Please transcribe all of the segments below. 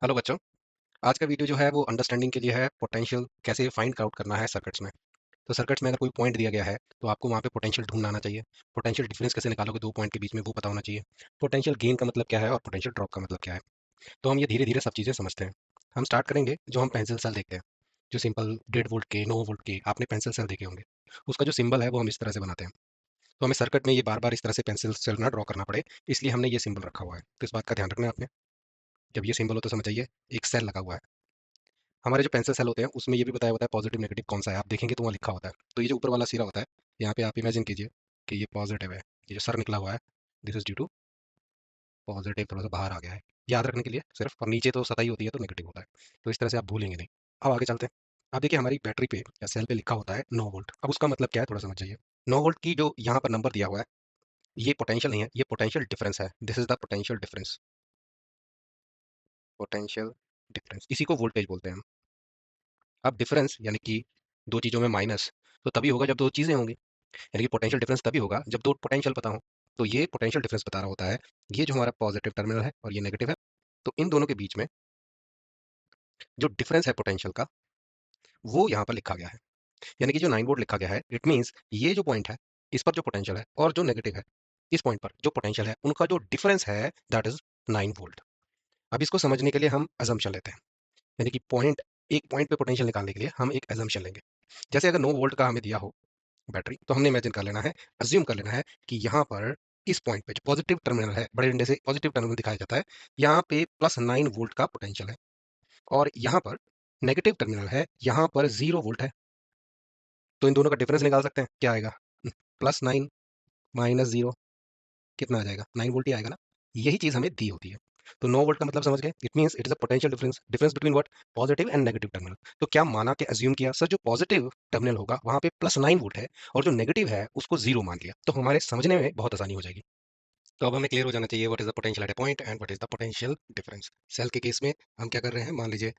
Hello बच्चों। आज का वीडियो जो है वो अंडरस्टैंडिंग के लिए है। पोटेंशियल कैसे फाइंड आउट करना है सर्किट्स में। तो सर्किट्स में अगर कोई पॉइंट दिया गया है तो आपको वहाँ पे पोटेंशियल ढूंढना आना चाहिए। पोटेंशियल डिफरेंस कैसे निकालोगे दो पॉइंट के बीच में वो पता होना चाहिए। पोटेंशियल गेन का मतलब क्या है और पोटेंशियल ड्रॉप का मतलब क्या है। तो हम ये धीरे धीरे सब चीज़ें समझते हैं। हम स्टार्ट करेंगे जो हम पेंसिल सेल देखते हैं, जो सिंपल 1.5 वोल्ट के 9 वोल्ट के आपने पेंसिल सेल देखे होंगे। उसका जो सिंबल है वो हम इस तरह से बनाते हैं। तो हमें सर्किट में ये बार बार इस तरह से पेंसिल सेल ना ड्रॉ करना पड़े, इसलिए हमने ये सिंबल रखा हुआ है। तो इस बात का ध्यान रखना है आपने। जब ये सिंबल हो तो समझ जाइए एक सेल लगा हुआ है। हमारे जो पेंसिल सेल होते हैं उसमें ये भी बताया होता है पॉजिटिव नेगेटिव कौन सा है। आप देखेंगे तो वहाँ लिखा होता है। तो ये जो ऊपर वाला सिरा होता है, यहाँ पे आप इमेजिन कीजिए कि ये पॉजिटिव है। ये जो सर निकला हुआ है, this is due to positive, थोड़ा सा बाहर आ गया है। याद रखने के लिए सिर्फ, और नीचे तो सतही होती है तो नेगेटिव होता है। तो इस तरह से आप भूलेंगे नहीं। अब आगे चलते हैं। अब देखिए हमारी बैटरी पे या सेल पे लिखा होता है 9 वोल्ट। अब उसका मतलब क्या है थोड़ा समझ जाइए। 9 वोल्ट की जो यहाँ पर नंबर दिया हुआ है, ये पोटेंशियल नहीं है, ये पोटेंशियल डिफरेंस है। This is the potential difference. Potential difference, इसी को वोल्टेज बोलते हैं हम। अब डिफरेंस यानी कि दो चीज़ों में माइनस, तो तभी होगा जब दो चीज़ें होंगी। यानी कि पोटेंशियल डिफरेंस तभी होगा जब दो पोटेंशियल पता हो। तो ये पोटेंशियल डिफरेंस बता रहा होता है, ये जो हमारा पॉजिटिव टर्मिनल है और ये नेगेटिव है, तो इन दोनों के बीच में जो डिफरेंस है पोटेंशियल का, वो यहाँ पर लिखा गया है। यानी कि जो 9 वोल्ट लिखा गया है, इट मीन्स ये जो पॉइंट है, इस पर जो पोटेंशियल है और जो नेगेटिव है, इस पॉइंट पर जो पोटेंशियल है, उनका जो डिफरेंस है दैट इज 9 वोल्ट। अब इसको समझने के लिए हम अजम्पशन लेते हैं। यानी कि पॉइंट, एक पॉइंट पे पोटेंशियल निकालने के लिए हम एक अजम्पशन लेंगे। जैसे अगर 9 वोल्ट का हमें दिया हो बैटरी, तो हमने इमेजिन कर लेना है, अज्यूम कर लेना है कि यहाँ पर इस पॉइंट पे जो पॉजिटिव टर्मिनल है, बड़े डंडे से पॉजिटिव टर्मिनल दिखाया जाता है, यहाँ पे +9 वोल्ट का पोटेंशियल है। और यहाँ पर नेगेटिव टर्मिनल है, यहाँ पर 0 वोल्ट है। तो इन दोनों का डिफरेंस निकाल सकते हैं, क्या आएगा? +9 -0 कितना आ जाएगा? 9 वोल्ट ही आएगा ना। यही चीज हमें दी होती है। तो 9 वोल्ट का मतलब समझ गए, it means it is a potential difference, difference between what? Positive and negative terminal. तो क्या माना के अज्यूम किया सर, जो पॉजिटिव टर्मिनल होगा वहां पे +9 वोल्ट है और जो नेगेटिव है उसको 0 मान लिया, तो हमारे समझने में बहुत आसानी हो जाएगी। तो अब हमें क्लियर हो जाना चाहिए what is the potential at a point and what is the potential difference. Cell के केस में हम क्या कर रहे हैं, मान लीजिए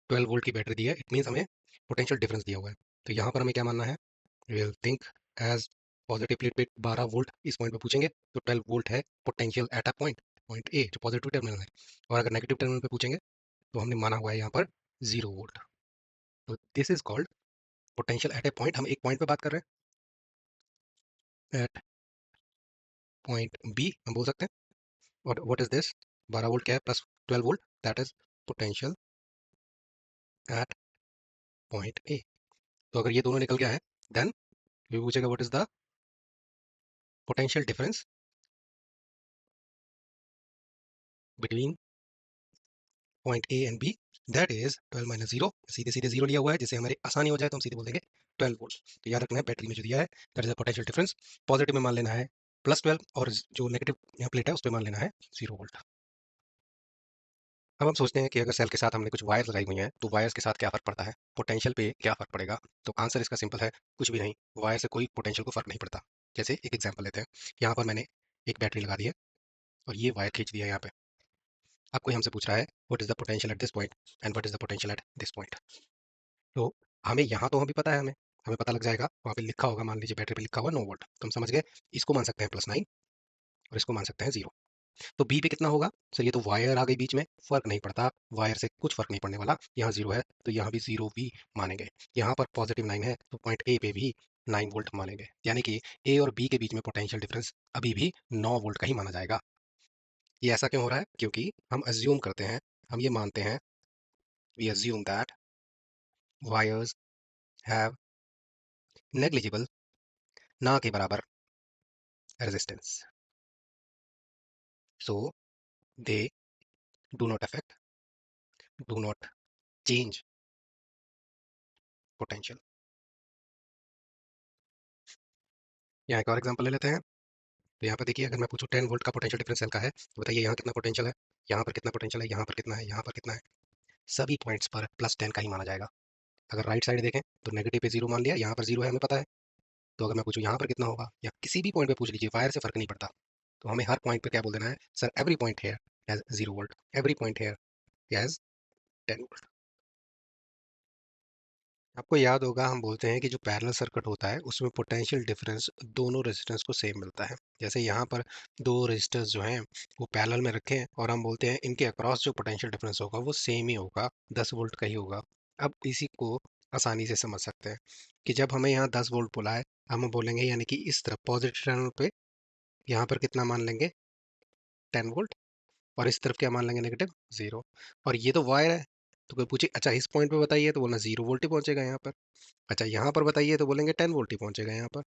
12 वोल्ट की बैटरी दी है, इट मींस हमें पोटेंशियल डिफरेंस दिया हुआ है। तो यहाँ पर हमें क्या मानना है, will think as positive plate पे 12 वोल्ट इस पॉइंट पे पूछेंगे, तो 12 वोल्ट है potential at a point, point A जो पॉजिटिव टर्मिनल है। और अगर नेगेटिव टर्मिनल पे पूछेंगे तो हमने माना हुआ है यहाँ पर 0 वोल्ट। तो this is called potential at a point. हम एक पॉइंट पे बात कर रहे हैं, एट पॉइंट बी हम बोल सकते हैं। और व्हाट इज दिस, 12 वोल्ट क्या है +12 volt, that is potential at point A. तो अगर ये दोनों निकल गया है, देन ये पूछेगा what is the potential difference between point A and B, that is 12 - 0। सीधे सीधे 0 लिया हुआ है, जिससे हमारी आसानी हो जाए तो हम सीधे बोल देंगे 12 वोल्ट। तो याद रखना है बैटरी में जो दिया है that is the potential difference. Positive में मान लेना है +12 और जो नेगेटिव यहाँ प्लेट है उस पर मान लेना है 0 वोल्ट। अब हम सोचते हैं कि अगर सेल के साथ हमने कुछ वायर्स लगाई हुई हैं तो वायर्स के साथ क्या फर्क पड़ता है, पोटेंशियल पे क्या फर्क पड़ेगा। तो आंसर इसका सिंपल है, कुछ भी नहीं। वायर से कोई पोटेंशियल को फर्क नहीं पड़ता। जैसे एक एग्जांपल लेते हैं, यहाँ पर मैंने एक बैटरी लगा दी है और ये वायर खींच दिया है यहाँ पे। अब कोई हमसे पूछ रहा है what is the potential at this point and what is the potential at this point. तो हमें यहाँ तो अभी पता है, हमें हमें पता लग जाएगा, वहाँ पे लिखा होगा, मान लीजिए बैटरी पे लिखा हुआ 9 वोल्ट, तो हम समझ गए इसको मान सकते हैं +9 और इसको मान सकते हैं 0। तो बी पे कितना होगा सर, ये तो वायर आ गई बीच में, फर्क नहीं पड़ता, वायर से कुछ फर्क नहीं पड़ने वाला। यहाँ 0 है तो यहाँ भी 0 भी मानेंगे। यहाँ पर +9 है तो पॉइंट ए पे भी 9 वोल्ट मानेंगे। यानी कि ए और बी के बीच में पोटेंशियल डिफरेंस अभी भी 9 वोल्ट का ही माना जाएगा। ये ऐसा क्यों हो रहा है, क्योंकि हम अज्यूम करते हैं, हम ये मानते हैं, we assume that wires have negligible, ना के बराबर, resistance, so they do not affect, do not change potential. यहाँ एक और एग्जांपल ले लेते हैं। तो यहाँ पर देखिए, अगर मैं पूछूं 10 वोल्ट का पोटेंशियल डिफरेंस सेल का है, तो बताइए यहाँ कितना पोटेंशियल है, यहाँ पर कितना पोटेंशियल है, यहाँ पर कितना है, यहाँ पर कितना है। सभी पॉइंट्स पर +10 का ही माना जाएगा। अगर राइट साइड देखें तो नेगेटिव पे 0 मान लिया, यहाँ पर 0 है हमें पता है। तो अगर मैं पूछूं यहाँ पर कितना होगा, या किसी भी पॉइंट पे पूछ लीजिए, वायर से फर्क नहीं पड़ता। तो हमें हर पॉइंट पे क्या बोल देना है, sir every point here has 0 volt, every point here has 10 volt. आपको याद होगा हम बोलते हैं कि जो पैरेलल सर्किट होता है उसमें पोटेंशियल डिफरेंस दोनों रेजिस्टेंस को सेम मिलता है। जैसे यहाँ पर दो रेजिस्टर्स जो हैं वो पैरेलल में रखे हैं और हम बोलते हैं इनके अक्रॉस जो पोटेंशियल डिफरेंस होगा वो सेम ही होगा, 10 वोल्ट का ही होगा। अब इसी को आसानी से समझ सकते हैं कि जब हमें यहाँ 10 वोल्ट बोला है, हम बोलेंगे यानी कि इस तरफ पॉजिटिव टर्मिनल पे यहाँ पर कितना मान लेंगे, 10 वोल्ट। और इस तरफ क्या मान लेंगे, -0। और ये तो वायर है, तो कोई पूछे अच्छा इस पॉइंट पे बताइए तो बोलना 0 वोल्ट ही पहुंचेगा यहाँ पर। अच्छा यहाँ पर बताइए तो बोलेंगे 10 वोल्ट ही पहुंचेगा यहाँ पर।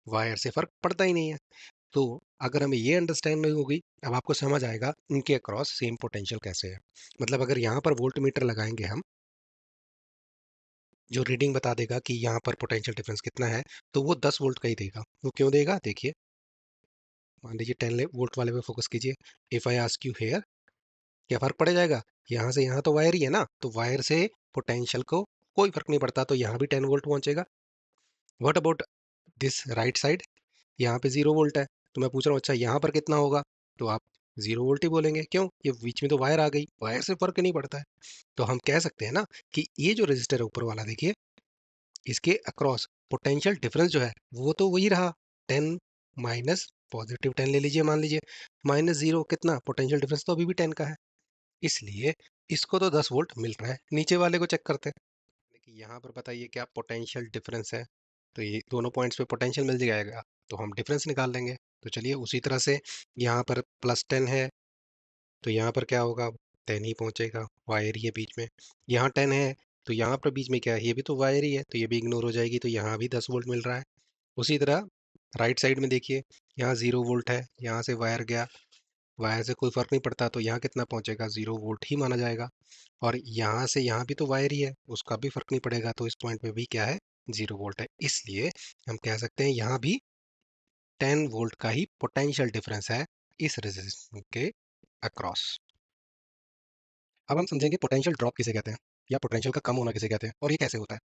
वायर से फर्क पड़ता ही नहीं है। तो अगर हमें ये अंडरस्टैंड नहीं होगी, अब आपको समझ आएगा इनके अक्रॉस सेम पोटेंशियल कैसे है। मतलब अगर यहाँ पर वोल्ट मीटर लगाएंगे हम, जो रीडिंग बता देगा कि यहाँ पर पोटेंशियल डिफरेंस कितना है, तो वो 10 वोल्ट का ही देगा। वो क्यों देगा, देखिए। मान लीजिए 10 वोल्ट वाले पे फोकस कीजिए। If I ask you here, क्या फर्क पड़ जाएगा, यहाँ से यहाँ तो वायर ही है ना, तो वायर से पोटेंशियल को कोई फर्क नहीं पड़ता, तो यहाँ भी 10 वोल्ट पहुंचेगा। What about this right side, यहाँ पे 0 वोल्ट है, तो मैं पूछ रहा हूँ अच्छा यहाँ पर कितना होगा, तो आप 0 वोल्ट ही बोलेंगे। क्यों, ये बीच में तो वायर आ गई, वायर से फर्क नहीं पड़ता है। तो हम कह सकते हैं ना कि ये जो रजिस्टर है ऊपर वाला देखिए, इसके अक्रॉस पोटेंशियल डिफरेंस जो है वो तो वही रहा, 10 माइनस +10 ले लीजिए, मान लीजिए -0 कितना पोटेंशियल डिफरेंस तो अभी भी 10 का है। इसलिए इसको तो 10 वोल्ट मिल रहा है। नीचे वाले को चेक करते हैं कि यहाँ पर बताइए क्या पोटेंशियल डिफरेंस है, तो ये दोनों पॉइंट्स पे पोटेंशियल मिल जाएगा, तो हम डिफरेंस निकाल लेंगे। तो चलिए उसी तरह से यहाँ पर +10 है, तो यहाँ पर क्या होगा, 10 ही पहुँचेगा, वायर ही है बीच में। यहाँ 10 है, तो यहाँ पर बीच में क्या है, ये भी तो वायर ही है, तो ये भी इग्नोर हो जाएगी, तो यहाँ भी 10 वोल्ट मिल रहा है। उसी तरह राइट साइड में देखिए, यहाँ 0 वोल्ट है, यहाँ से वायर गया, वायर से कोई फर्क नहीं पड़ता, तो यहाँ कितना पहुँचेगा, 0 वोल्ट ही माना जाएगा। और यहाँ से यहाँ भी तो वायर ही है, उसका भी फर्क नहीं पड़ेगा, तो इस पॉइंट पे भी क्या है, 0 वोल्ट है। इसलिए हम कह सकते हैं यहाँ भी 10 वोल्ट का ही पोटेंशियल डिफरेंस है इस रेजिस्टेंस के अक्रॉस। अब हम समझेंगे पोटेंशियल ड्रॉप किसे कहते हैं, या पोटेंशियल का कम होना किसे कहते हैं, और ये कैसे होता है।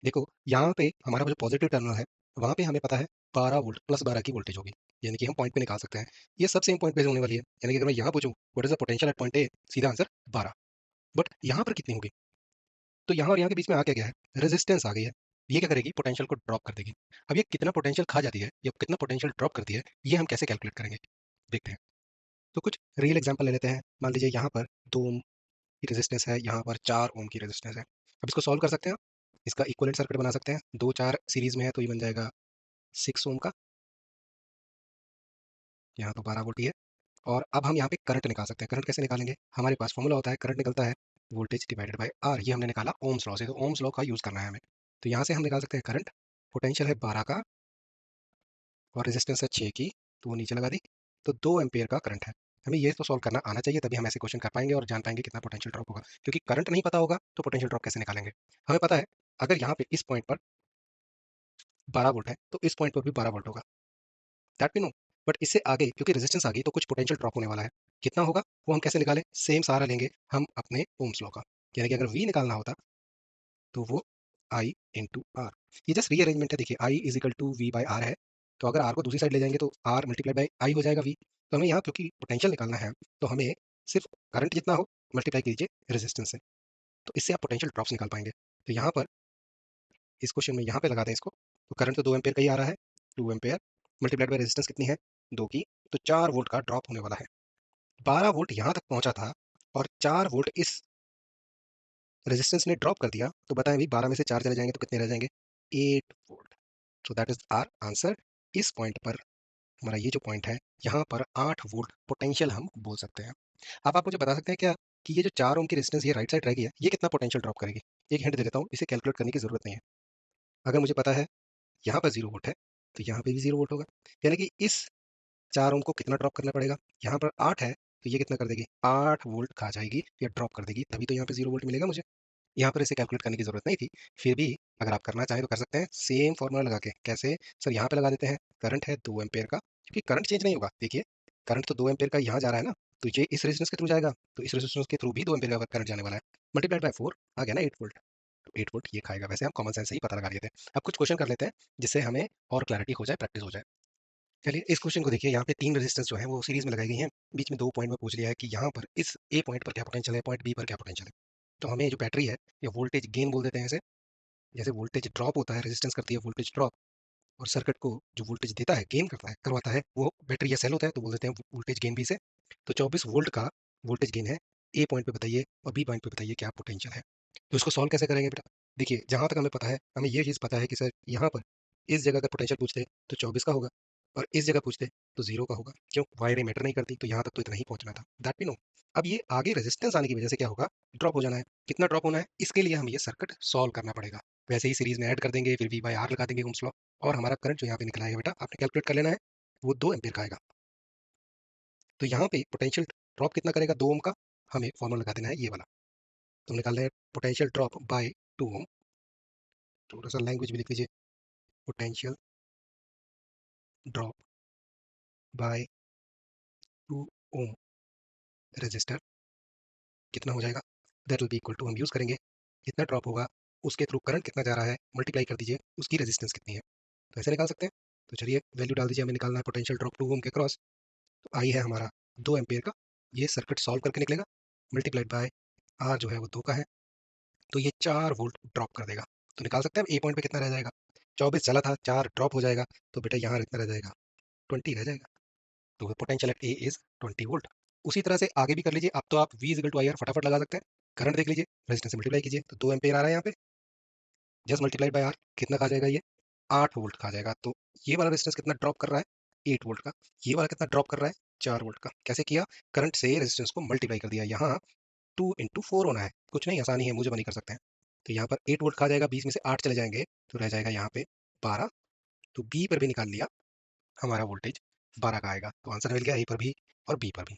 देखो यहाँ पे हमारा जो पॉजिटिव टर्मिनल है, वहाँ पे हमें पता है 12 वोल्ट, +12 की वोल्टेज होगी, यानी कि हम पॉइंट पे निकाल सकते हैं। ये सब सेम पॉइंट पे होने वाली है, यानी कि अगर मैं यहाँ पूछूं what is the potential eight point A, सीधा आंसर 12। बट यहाँ पर कितनी होगी, तो यहाँ और यहाँ के बीच में आ क्या गया है, रेजिस्टेंस आ गई है। ये क्या करेगी, पोटेंशियल को ड्रॉप कर देगी। अब ये कितना पोटेंशियल खा जाती है या कितना पोटेंशियल ड्रॉप करती है, ये हम कैसे कैलकुलेट करेंगे, देखते हैं। तो कुछ रियल एग्जांपल ले लेते हैं। मान लीजिए यहाँ पर 2 ओम की रेजिस्टेंस है, यहाँ पर 4 ओम की रेजिस्टेंस है। अब इसको सॉल्व कर सकते हैं, इसका इक्विवेलेंट सर्किट बना सकते हैं। 2 4 सीरीज में है, तो ये बन जाएगा 6 ओम का, यहाँ तो 12 वोल्ट ही है। और अब हम यहाँ पे करंट निकाल सकते हैं। करंट कैसे निकालेंगे, हमारे पास फॉर्मूला होता है, करंट निकलता है वोल्टेज डिवाइडेड बाय आर। ये हमने निकाला ओम्स लॉ से, तो ओम्स लॉ का यूज करना है हमें। तो यहाँ से हम निकाल सकते हैं करंट, पोटेंशियल है 12 का और रेजिस्टेंस है 6 की, तो वो नीचे लगा दी, तो 2 एम्पियर का करंट है। हमें ये तो सॉल्व करना आना चाहिए, तभी हम ऐसे क्वेश्चन कर पाएंगे और जान पाएंगे कितना पोटेंशियल ड्रॉप होगा। क्योंकि करंट नहीं पता होगा तो पोटेंशियल ड्रॉप कैसे निकालेंगे। हमें पता है अगर यहाँ पे इस पॉइंट पर 12 वोल्ट है, तो इस पॉइंट पर भी 12 वोल्ट होगा, दैट वी नो। बट इससे आगे क्योंकि रेजिस्टेंस आ गई, तो कुछ पोटेंशियल ड्रॉप होने वाला है। कितना होगा वो हम कैसे निकालें, सेम सारा लेंगे हम अपने ओम्स लॉ का। यानी कि अगर वी निकालना होता तो वो आई इंटू आर, ये जस्ट रीअरेंजमेंट है। देखिए I is equal to V by R है, तो अगर आर को दूसरी साइड ले जाएंगे तो आर मल्टीप्लाई बाई आई हो जाएगा वी। तो हमें यहाँ क्योंकि पोटेंशियल निकालना है, तो हमें सिर्फ करंट जितना हो मल्टीप्लाई कीजिए रेजिस्टेंस से, तो इससे आप पोटेंशियल ड्रॉप्स निकाल पाएंगे। तो यहाँ पर इस क्वेश्चन में यहाँ पे लगा दें इसको, तो करंट तो 2 एम्पेयर का ही आ रहा है, 2 एम्पेयर मल्टीप्लाइड बाई रेजिस्टेंस कितनी है, 2 की, तो 4 वोल्ट का ड्रॉप होने वाला है। 12 वोल्ट यहाँ तक पहुंचा था और 4 वोल्ट इस रेजिस्टेंस ने ड्रॉप कर दिया, तो बताएं भी 12 में से 4 चले जाएंगे तो कितने रह जाएंगे, 8 volt. So that is our answer. इस पॉइंट पर हमारा ये जो पॉइंट है, यहाँ पर 8 वोल्ट पोटेंशियल हम बोल सकते हैं। अब आप मुझे बता सकते हैं क्या कि ये जो 4 ओम की रेजिस्टेंस ये राइट साइड रह गई है, ये कितना पोटेंशियल ड्रॉप करेगी। एक हिंट दे देता हूँ, इसे कैलकुलेट करने की जरूरत नहीं है। अगर मुझे पता है यहाँ पर 0 वोल्ट है, तो यहाँ पे भी 0 वोल्ट होगा, यानी कि इस 4 ओम को कितना ड्रॉप करना पड़ेगा, यहाँ पर 8 है, तो ये कितना कर देगी, 8 वोल्ट खा जाएगी या ड्रॉप कर देगी, तभी तो यहाँ पे 0 वोल्ट मिलेगा मुझे। यहाँ पर इसे कैलकुलेट करने की जरूरत नहीं थी, फिर भी अगर आप करना चाहें तो कर सकते हैं सेम फॉर्मूला लगा के। कैसे सर, यहाँ पे लगा देते हैं, करंट है 2 एम्पेयर का, क्योंकि करंट चेंज नहीं होगा। देखिए करंट तो 2 एम्पेयर का यहाँ जा रहा है ना, तो ये इस रेजिस्टेंस के थ्रू जाएगा, तो इस रेजिस्टेंस के थ्रू भी 2 एम्पेयर का करंट जाने वाला है, मल्टीप्लाइड बाय 4 आ गया ना 8 वोल्ट, तो 8 वोल्ट ये खाएगा। वैसे हम कॉमन सेंस से ही पता लगा लिए थे। अब कुछ क्वेश्चन कर लेते हैं जिससे हमें और क्लैरिटी हो जाए, प्रैक्टिस हो जाए। चलिए इस क्वेश्चन को देखिए, यहाँ पे 3 रेजिस्टेंस जो है वो सीरीज में लगाई गई हैं, बीच में 2 पॉइंट में पूछ लिया है कि यहाँ पर इस ए पॉइंट पर क्या पोटेंशियल है, पॉइंट बी पर क्या पोटेंशियल है। तो हमें जो बैटरी है या वोल्टेज गेन बोल देते हैं इसे, जैसे वोल्टेज ड्रॉप होता है, रेजिस्टेंस करती है वोल्टेज ड्रॉप, और सर्किट को जो वोल्टेज देता है, गेन करता है, करवाता है, वो बैटरी या सेल होता है, तो बोल देते हैं वोल्टेज गेन भी से। तो 24 वोल्ट का वोल्टेज गेन है। ए पॉइंट पे बताइए और बी पॉइंट पे बताइए क्या पोटेंशियल है। तो इसको सॉल्व कैसे करेंगे बेटा? देखिए, जहां तक हमें पता है, हमें ये चीज़ पता है कि सर यहाँ पर इस जगह का पोटेंशियल पूछते तो 24 का होगा, और इस जगह पूछते तो 0 का होगा। क्यों? वायरें मैटर नहीं करती, तो यहाँ तक तो इतना ही पहुंचना था, दैट वी नो। अब ये आगे रेजिस्टेंस आने की वजह से क्या होगा? ड्रॉप हो जाना है। कितना ड्रॉप होना है, इसके लिए हमें ये सर्किट सॉल्व करना पड़ेगा। वैसे ही सीरीज में ऐड कर देंगे, फिर वी बाई आर लगा देंगे ओम्स लॉ, और हमारा करंट जो यहाँ पे निकला है बेटा, आपने कैलकुलेट कर लेना है, वो 2 एम्पियर का आएगा। तो यहाँ पे पोटेंशियल ड्रॉप कितना करेगा? 2 ओम का। हमें फॉर्मूला लगा देना है ये वाला। तो निकाल रहे हैं पोटेंशियल ड्रॉप बाय 2 ओम। थोड़ा सा लैंग्वेज भी लिख लीजिए, potential drop by 2 ohm resistor कितना हो जाएगा? That will be equal to, हम यूज़ करेंगे कितना ड्रॉप होगा, उसके थ्रू करंट कितना जा रहा है, मल्टीप्लाई कर दीजिए उसकी रेजिस्टेंस कितनी है। तो ऐसे निकाल सकते हैं। तो चलिए वैल्यू डाल दीजिए, हमें निकालना है पोटेंशियल ड्रॉप 2 ओम के क्रॉस। तो आई है हमारा 2 एम्पियर का। ये सर्किट सॉल्व करके निकलेगा, मल्टीप्लाइड बाय आर जो है वो 2 का है, तो ये 4 वोल्ट ड्रॉप कर देगा। तो निकाल सकते हैं हम ए पॉइंट पे कितना रह जाएगा। 24 चला था, 4 ड्रॉप हो जाएगा, तो बेटा यहाँ कितना रह जाएगा? 20 रह जाएगा। तो potential at A is 20 volt. उसी तरह से आगे भी कर लीजिए। अब तो आप V is equal to I R फटाफट लगा सकते हैं। करंट देख लीजिए, रेजिस्टेंस से मल्टीप्लाई कीजिए, तो 2 एम्पियर आ रहा है यहाँ पे। जस्ट मल्टीप्लाइड बाय आर कितना खा जाएगा? ये 8 वोल्ट खा जाएगा। तो ये वाला रेजिस्टेंस कितना ड्रॉप कर रहा है? 8 वोल्ट का। ये वाला कितना ड्रॉप कर रहा है? 4 वोल्ट का। कैसे किया? करंट से रेजिस्टेंस को मल्टीप्लाई कर दिया। यहाँ 2 इंटू 4 होना है, कुछ नहीं, आसानी है, मुझे बनी कर सकते हैं। तो यहाँ पर 8 वोल्ट खा जाएगा, 20 में से 8 चले जाएंगे, तो रह जाएगा यहाँ पे 12। तो बी पर भी निकाल लिया, हमारा वोल्टेज 12 का आएगा। तो आंसर मिल गया ए पर भी और बी पर भी।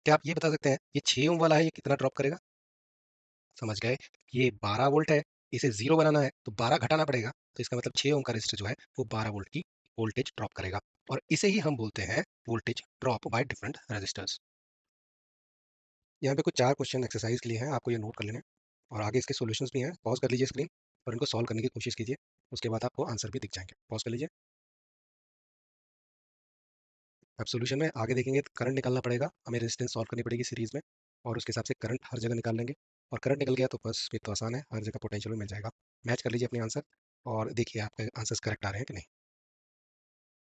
क्या आप ये बता सकते हैं ये 6 ओम वाला है, ये कितना ड्रॉप करेगा? समझ गए? ये 12 वोल्ट है, इसे जीरो बनाना है तो 12 घटाना पड़ेगा। तो इसका मतलब 6 ओम का रेजिस्टर जो है वो 12 वोल्ट की वोल्टेज ड्रॉप करेगा, और इसे ही हम बोलते हैं voltage drop by different resistors. यहाँ पे कुछ 4 क्वेश्चन एक्सरसाइज के लिए हैं, आपको ये नोट कर लेना है, और आगे इसके सॉल्यूशंस भी हैं। पॉज कर लीजिए स्क्रीन और इनको सॉल्व करने की कोशिश कीजिए, उसके बाद आपको आंसर भी दिख जाएंगे। पॉज कर लीजिए। अब सॉल्यूशन में आगे देखेंगे तो करंट निकालना पड़ेगा, हमें रेजिस्टेंस सॉल्व करनी पड़ेगी सीरीज में, और उसके हिसाब से करंट हर जगह निकाल लेंगे। और करंट निकल गया तो बस फिर तो आसान है, हर जगह पोटेंशियल में मिल जाएगा। मैच कर लीजिए अपने आंसर, और देखिए आपके आंसर्स करेक्ट आ रहे हैं कि नहीं।